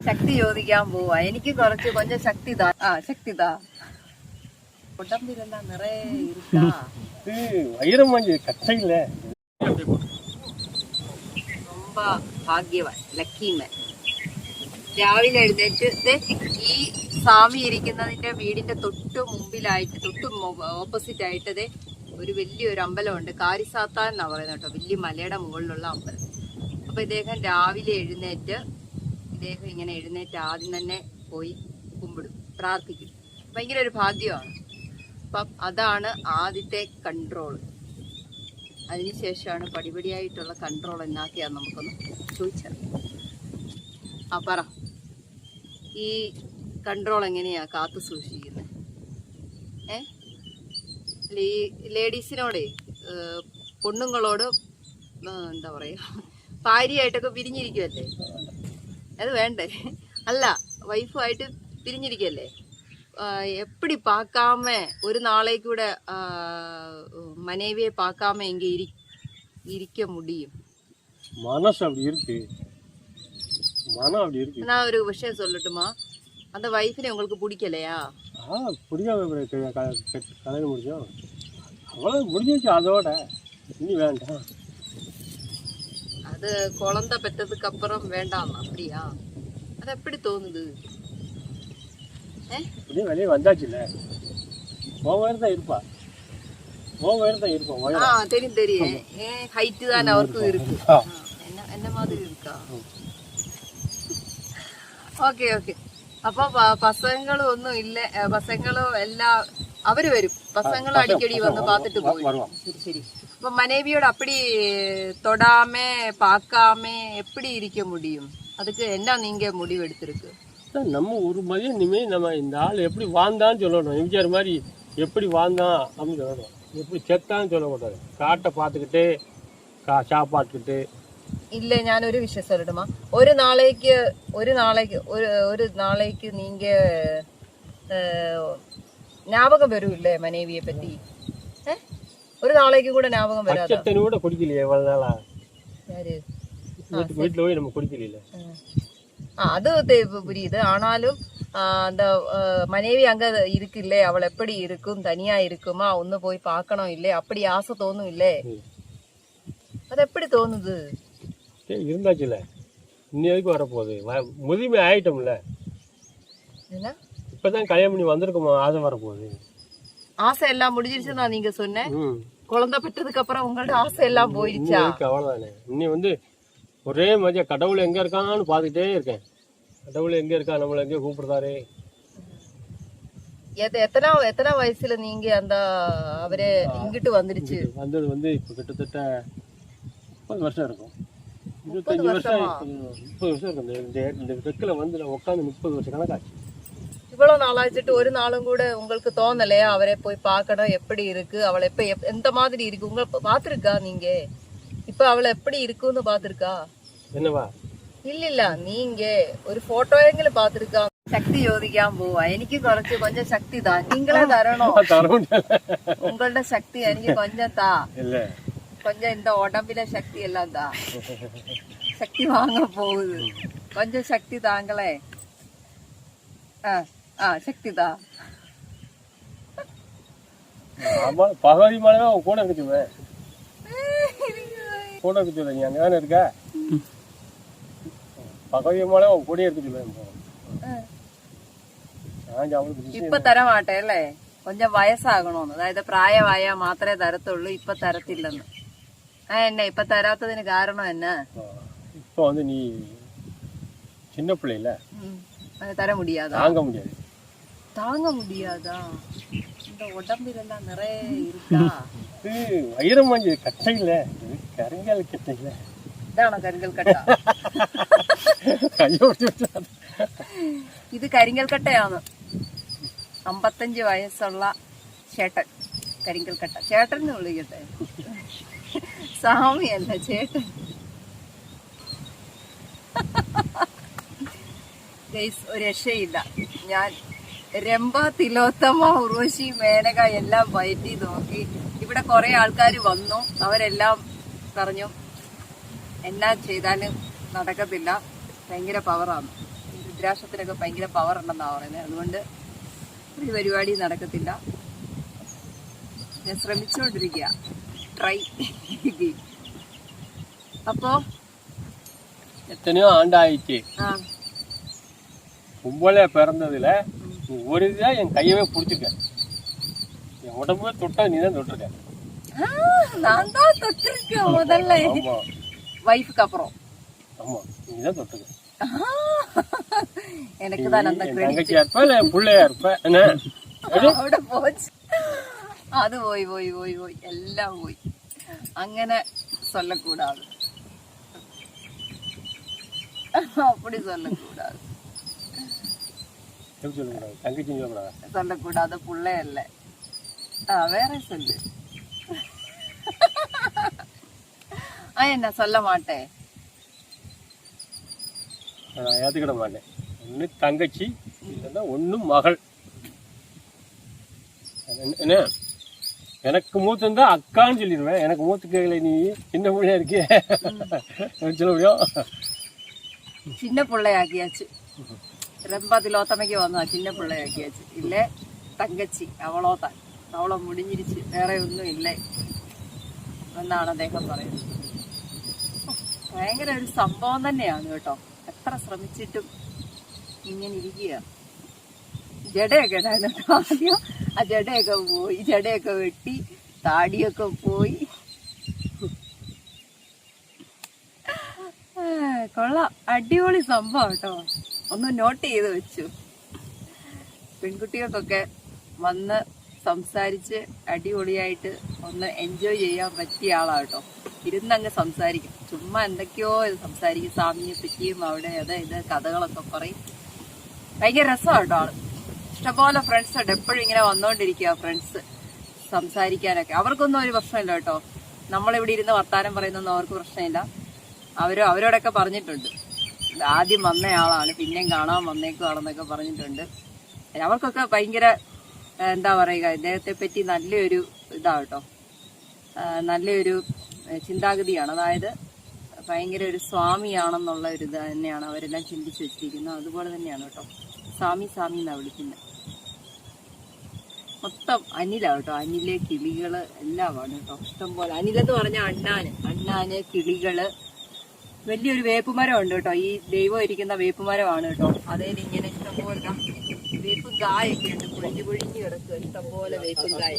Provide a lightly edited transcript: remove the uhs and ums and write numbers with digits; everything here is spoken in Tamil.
ശക്തി ചോദിക്കാൻ പോവാ. എനിക്ക് கொஞ்சம் ശക്തി താ. ശക്തി താ. உடம்புல நிறைய இருக்கா? வைரமாஞ்சி கட்டை இல்ல. ரொம்ப ഭാഗ്യവാൻ, ലക്കി മാൻ. രാവിലെ എഴുന്നേറ്റ് ഈ സ്വാമി ഇരിക്കുന്നതിന്റെ വീടിന്റെ തൊട്ട് മുമ്പിലായിട്ട്, തൊട്ട് ഓപ്പോസിറ്റ് ആയിട്ട് ഒരു വലിയൊരു അമ്പലമുണ്ട്. കാരിസാത്താൻ എന്നാ പറയുന്നത് കേട്ടോ, വലിയ മലയുടെ മുകളിലുള്ള അമ്പലം. അപ്പൊ ഇദ്ദേഹം രാവിലെ ഇദ്ദേഹം ഇങ്ങനെ എഴുന്നേറ്റ് ആദ്യം തന്നെ പോയി കുമ്പിടും, പ്രാർത്ഥിക്കും. ഭയങ്കര ഒരു ഭാഗ്യമാണ്. അപ്പം അതാണ് ആദ്യത്തെ കൺട്രോൾ. അതിനുശേഷമാണ് പടിപടിയായിട്ടുള്ള കൺട്രോൾ എന്നാക്കിയാന്ന് നമുക്കൊന്ന് ചോദിച്ചറിയാം. പറ, ഈ കൺട്രോൾ എങ്ങനെയാ കാത്തു സൂക്ഷിക്കുന്നത്? ഈ ലേഡീസിനോടെ, പൊണ്ണുങ്ങളോട് എന്താ പറയാ, ഭാര്യയായിട്ടൊക്കെ പിരിഞ്ഞിരിക്കുമല്ലേ, അത് വേണ്ടേ? അല്ല, വൈഫുമായിട്ട് പിരിഞ്ഞിരിക്കല്ലേ, எப்படி பார்க்காம ஒரு நாளைக்கு கூட மனைவியை பார்க்காம இங்க இருக்க முடியும்? மனசு அப்படி இருக்கு, மனம் அப்படி இருக்கு. நான் ஒரு விஷயம் சொல்லட்டுமா? அந்த வைஃபினை உங்களுக்கு பிடிக்கலையா? பிடிக்காம கல்யாணம் முடிச்சோம், அவ்வளோ முடிஞ்சிச்சு. அதோட இனி வேண்டாம். அது குழந்தை பெற்றதுக்கு அப்புறம் வேண்டாம் அப்படியா? அது எப்படி தோணுது? வெளியே வந்தாச்சுல்ல, தான் இருப்பா, தான் இருப்போம். தெரியும் தெரியும், ஹைட்டு தான் அவருக்கும் இருக்கு. என்ன மாதிரி இருக்கா? Okay okay. അപ്പൊ പസങ്ങളും ഒന്നും ഇല്ല, പസങ്ങളും എല്ലാം അവര് വരും, പസങ്ങളും അടിക്കടി വന്ന് പാത്തിട്ട് പോകും. ശരി ശരി. അപ്പൊ മനേവിയോട് അപ്പടി തൊടാമേ പാക്കാമേ எப்படி இருக்க முடியும்? அதுக்கு என்ன நீங்க முடிவு எடுத்திருக்கு? நம்ம ஒரு மதியம் இனிமேல் நம்ம இந்த ஆள் எப்படி வாழ்ந்தான்னு சொல்லணும். எம்ஜிஆர் மாதிரி எப்படி வாழ்ந்தான் அப்படின்னு சொல்லணும், எப்படி செத்தான்னு சொல்லக்கூடாது. காட்டை பார்த்துக்கிட்டு சாப்பாட்டுக்கிட்டு. இல்ல, ഞാനൊരു വിഷയം சொல்லட்டுமா? ഒരു നാളേക്ക് நீங்க ஞாபகம் வரும்ல மனைவியை பத்தி? ஒரு நாளைக்கு கூட ஞாபகம் வராது. பச்சத்தண்ணி கூட குடிக்கலையே இவ்வளவு நாளா. யாரு? வீட்டுல போய் நம்ம குடிக்கல. அது புரியுது. ஆனாலும் அந்த மனைவி அங்க இருக்கு இல்ல, அவள் எப்படி இருக்கும், தனியா இருக்குமா, ஒன்னு போய் பார்க்கணும் இல்ல, அப்படி ஆசை தோணும் இல்ல? அது எப்படி தோணுது? இருந்தாச்சுல, இன்னைக்கு வரப்போகுது, முதுமை ஆயிட்டோம்ல. என்ன இப்பதான் கல்யாணம் பண்ணி வந்திருக்கோமா, ஆசை வரப்போகுது. ஆசை எல்லாம் முடிஞ்சிருச்சுன்னா நீங்க சொன்ன, குழந்தை பெற்றதுக்கு அப்புறம் உங்களோட ஆசை எல்லாம் போயிடுச்சா? அவ்வளவுதானே. இன்னி ஒரே மதிய கடவுள் எங்க இருக்கான்னு பாத்துக்கிட்டே இருக்கேன். கடவுள் எங்க இருக்கா, நம்மள எங்க கூப்பிடுறாரு. எத்தனை வயசுல நீங்க அந்த அவரே இங்கிட்டு வந்துருச்சு? வந்தது இப்ப கிட்டத்தட்ட 30 வருஷம் இருக்கும். 25 வருஷம் 30 வருஷம் இருக்கும். இந்த வெக்கில வந்து நான் உட்காந்து 30 வருஷம் கணக்காச்சு. இவ்வளவு நாளாச்சுட்டு ஒரு நாளும் கூட உங்களுக்கு தோணலையா அவரை போய் பார்க்கணும், எப்படி இருக்கு, அவளை எந்த மாதிரி இருக்கு உங்களை பாத்துருக்கா நீங்க? இப்ப அவளை எப்படி இருக்குன்னு பாத்துருக்கா? என்னவா? இல்ல, நீங்க ஒரு போட்டோ எങ്കിലും பாத்துருக்கா? சக்தி ചോദിക്കാൻ പോവാ. എനിക്ക് கொஞ்சம் சக்தி தான், நீங்களே தரணும். உங்களோட சக்தி எனக்கு கொஞ்சம் தா. கொஞ்சம் இந்த உடம்பில சக்தி எல்லாம் தா. சக்தி வாங்க போகுது, கொஞ்சம் சக்தி தாங்களே. சக்தி தா. பகவதி மலை கூட இருக்குமே, கூட இருக்குது. நீ அங்கதானே இருக்க, பகவதி மலை கூட இருக்குது. ഇപ്പൊ തരാൻ മാട്ടെ അല്ലേ? കൊഞ്ചം വയസ്സാകണോന്ന്, അതായത് പ്രായമായ മാത്രമേ തരത്തുള്ളൂ, ഇപ്പൊ തരത്തില്ലെന്ന്. എന്നെ ഇപ്പൊ തരാത്തതിന് കാരണം എന്നാ? ഇപ്പൊ നീ சின்ன பிள்ளைல தர முடியாதா? தாங்க முடியாதா? இந்த உடம்பிலெல்லாம் நிறைய இருக்கா? வைரமாஞ்சி கட்டை இல்ல, கருங்கல் கட்டை இல்ல. ഇതാണോ കരിങ്കൽ കട്ട? ഇത് കരിങ്കൽ കട്ടയാണ്. 55 വയസ്സുള്ള ചേട്ടൻ, കരിങ്കൽ കട്ട. ചേട്ടൻ എന്ന് വിളിക്കട്ടെ, സ്വാമിയല്ല ചേട്ടൻ. ഒരു രക്ഷയില്ല. ഞാൻ രംഭ, തിലോത്തമ, ഉർവശി, മേനക എല്ലാം പയറ്റി നോക്കി. ഇവിടെ കുറെ ആൾക്കാർ വന്നു, അവരെല്ലാം പറഞ്ഞു എന്നാ ചെയ്താലും നടക്കത്തില്ല, ഭയങ്കര പവറാണ്. രുദ്രാക്ഷത്തിനൊക്കെ ഭയങ്കര പവർ ഉണ്ടെന്നാ പറയുന്നത്. അതുകൊണ്ട് ഈ പരിപാടി നടക്കത്തില്ല. ഞാൻ ശ്രമിച്ചുകൊണ്ടിരിക്കുക, ട്രൈ. അപ്പോ எத்தனையோ ஆண்டாயிடுச்சு ആ கும்பலே பிறந்ததுல நீ ஒரு இதாக என் கையவே பிடிச்சிருக்க. என் உடம்புவே தொட்டா நீ தான் தொட்டிருக்க. நான் தான் தொட்டிருக்கேன் முதல்ல. ஆமா வைஃப்க்கு அப்புறம். ஆமா நீ தான் தொட்டிருக்க. எனக்கு தான் அந்த கிரெடிட். தங்கச்சியா இருப்ப இல்ல பிள்ளையா இருப்ப என்ன അവിടെ പോச்சு. അത് പോയി പോയി പോയി പോയി എല്ലാം പോയി. അങ്ങനെ சொல்லக்கூடாது, அப்படி சொல்லக்கூடாது, சொல்லக்கூடாது, தங்கச்சி சொல்லக்கூடாது, சொல்லக்கூடாது, புள்ளை இல்ல. வேற சொல்லு. என்ன சொல்ல மாட்டேன், நான் ஏத்துக்கிட மாட்டேன். ஒண்ணு தங்கச்சி இல்லைன்னா ஒண்ணு மகள். என்ன எனக்கு மூத்தம் தான் அக்கான்னு சொல்லிடுவேன். எனக்கு மூத்து கேட்கல, நீ சின்ன பிள்ளையா இருக்கே சொல்ல முடியும். சின்ன பிள்ளையாக்கியாச்சு. ரொம்ப திலோத்தமைக்கு வந்தா சின்ன பிள்ளையாக்கியாச்சு. இல்ல തങ്കച്ചി അവളോ താൻ, അവളെ മുടിഞ്ഞിരിച്ച് വേറെ ഒന്നും ഇല്ലേ എന്നാണ് അദ്ദേഹം പറയുന്നത്. ഭയങ്കര ഒരു സംഭവം തന്നെയാണ് കേട്ടോ. എത്ര ശ്രമിച്ചിട്ടും ഇങ്ങനെ ഇരിക്കുക. ജടയൊക്കെ ഉണ്ടായിരുന്നു കേട്ടോ. ആദ്യം ആ ജടയൊക്കെ പോയി, ജടയൊക്കെ വെട്ടി, താടിയൊക്കെ പോയി. കൊള്ളാം, അടിപൊളി സംഭവം കേട്ടോ. ഒന്ന് നോട്ട് ചെയ്ത് വെച്ചു. പെൺകുട്ടികൾക്കൊക്കെ വന്ന് സംസാരിച്ച് അടിപൊളിയായിട്ട് ഒന്ന് എൻജോയ് ചെയ്യാൻ പറ്റിയ ആളാട്ടോ. ഇരുന്നങ്ങ് സംസാരിക്കും, ചുമ്മാ എന്തൊക്കെയോ സംസാരിക്കും. സ്വാമിയെ പറ്റിയും അവിടെ ഇത് കഥകളൊക്കെ പറയും. ഭയങ്കര രസമാട്ടോ ആള്. ഇഷ്ടംപോലെ ഫ്രണ്ട്സ് ഉണ്ട്, എപ്പോഴും ഇങ്ങനെ വന്നോണ്ടിരിക്കുക ഫ്രണ്ട്സ് സംസാരിക്കാനൊക്കെ. അവർക്കൊന്നും ഒരു പ്രശ്നമില്ല കേട്ടോ. നമ്മളിവിടെ ഇരുന്ന് വർത്താനം പറയുന്നൊന്നും അവർക്ക് പ്രശ്നമില്ല. അവരോടൊക്കെ പറഞ്ഞിട്ടുണ്ട്, ആദ്യം വന്നയാളാണ് പിന്നെയും കാണാൻ വന്നേക്കുവാണെന്നൊക്കെ പറഞ്ഞിട്ടുണ്ട്. അവർക്കൊക്കെ ഭയങ്കര എന്താ പറയുക, ഇദ്ദേഹത്തെ പറ്റി നല്ലൊരു ഇതാട്ടോ, നല്ലൊരു ചിന്താഗതിയാണ്. അതായത് ഭയങ്കര ഒരു സ്വാമിയാണെന്നുള്ള ഒരു ഇത് തന്നെയാണ് അവരെല്ലാം ചിന്തിച്ചു വെച്ചിരിക്കുന്നത്. അതുപോലെ തന്നെയാണ് കേട്ടോ. സ്വാമി സ്വാമി എന്നാണ് വിളിക്കുന്നത്. മൊത്തം അനിലാണ് കേട്ടോ. അനില്, കിളികള് എല്ലാമാണ് കേട്ടോ. ഇഷ്ടംപോലെ അനിലെന്ന് പറഞ്ഞാൽ അണ്ണാന്, കിളികള്. വലിയൊരു വേപ്പുമരം ഉണ്ട് കേട്ടോ. ഈ ദൈവം ഇരിക്കുന്ന വേപ്പുമരമാണ് കേട്ടോ. അതേല് ഇങ്ങനെ ഇഷ്ടംപോലെ വേപ്പും കായൊക്കെ ഉണ്ട്. പൊഴിഞ്ഞു കിടക്കുക ഇഷ്ടംപോലെ വേപ്പും കായ.